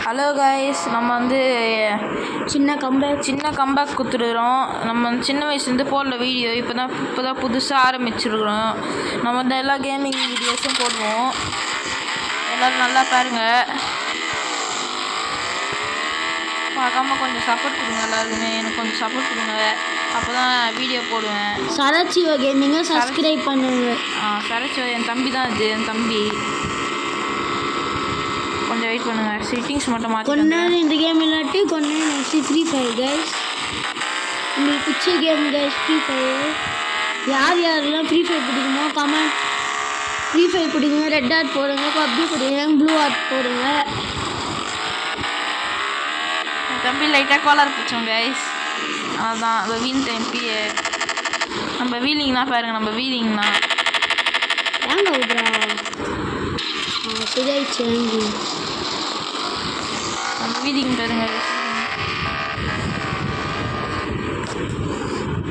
Hello guys, நம்ம வந்து சின்ன கம்பேக் கொடுத்துருக்குறோம். நம்ம சின்ன வயசுலேருந்து போடல வீடியோ, இப்போ தான் புதுசாக ஆரம்பிச்சிருக்கிறோம். நம்ம வந்து எல்லா கேமிங் வீடியோஸும் போடுவோம். எல்லோரும் நல்லா பாருங்கள், பார்க்காம கொஞ்சம் சப்போர்ட் கொடுங்க. எல்லாருமே எனக்கு கொஞ்சம் சப்போர்ட் கொடுங்க, அப்போ தான் வீடியோ போடுவேன். சரச்சிவா கேமிங்கை சப்ஸ்கிரைப் பண்ணுங்க. சரச்சிவா என் தம்பி தான், இது என் தம்பி. கொஞ்சம் வெயிட் பண்ணுங்க, செட்டிங்ஸ் மட்டும் மாற்றி. கொஞ்ச நேரம் இந்த கேம் இல்லாட்டி கொஞ்ச நேரம் நெக்ஸ்ட் ஃப்ரீ ஃபயர் கைஸ். உங்களுக்கு பிடிச்ச கேம் கைஸ் ஃப்ரீ ஃபயர். யாரெல்லாம் ஃப்ரீ ஃபயர் பிடிக்குமோ கமெண்ட். ஃப்ரீ ஃபயர் பிடிக்குங்க ரெட் ஆர்ட் போடுங்க, பப்ஜி பிடிக்குங்க ப்ளூ ஆர்ட் போடுங்க. என் தம்பி லைட்டாக கோலார் பிடிச்சோம் கைஸ், அதுதான் அந்த வீல் டைம்பி. நம்ம வீலிங்னா பாருங்க, நம்ம வீலிங்னா ஏங்க விட்றா சரியாயிடுச்சு. நம்ம வீலிங் பாருங்க.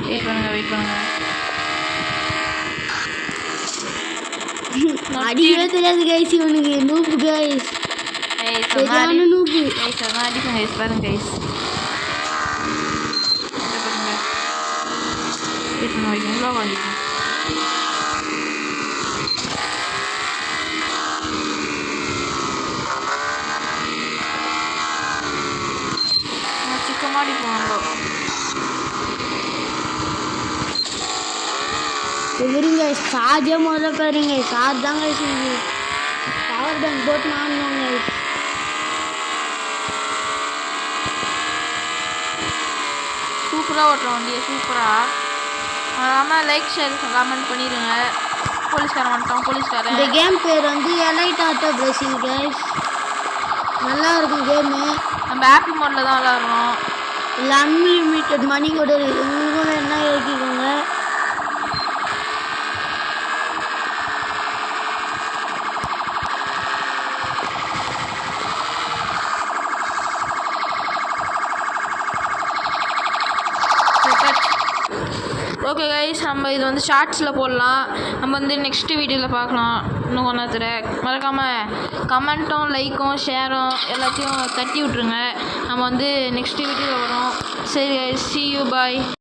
வெயிட் பண்ணுங்க. அடிக்கவே தெரியாது கைஸ் இவனுக்கு. நூப்பு கைஸ், சரியான நூப்பு கைஸ். அதான் அடிக்கும் கைஸ், பாருங்க கைஸ். வெயிட் பண்ணுங்க, இவ்வளோ வாங்கிக்கும். சிக்கமாடி போனோம். எதிரிங்க சார்ஜே முதல்ல பாருங்க. சார்ஜ் தாங்க பவர் பேங்க் போட்டு வாங்குவாங்க. சூப்பராக ஓட்டுற வண்டியை, சூப்பராக. அதனால் லைக் ஷேர் கமெண்ட் பண்ணிடுங்க. போலீஸ்காரன் வந்துட்டோம், போலீஸ்காரன். இந்த கேம் பேர் வந்து எலைட் ஆட்டோ பிரேசிங் கைஸ். நல்லா இருக்கும் கேமு. நம்ம ஆப்பிள் மோடில் தான் விளாட்றோம். இல்லை அன்லிமிட்டட் மணி கூட உங்களுக்கும் என்ன இறக்கிக்கோங்க. ஓகே கைஸ், நம்ம இது வந்து ஷார்ட்ஸில் போடலாம். நம்ம வந்து நெக்ஸ்ட் வீடியோவில் பார்க்கலாம். இன்னும் ஒன்றாத்துற மறக்காமல் கமெண்ட்டும் லைக்கும் ஷேரும் எல்லாத்தையும் தட்டி விட்ருங்க. நம்ம வந்து நெக்ஸ்ட் வீடியோவில் வரோம். சரி கைஸ், see you, bye.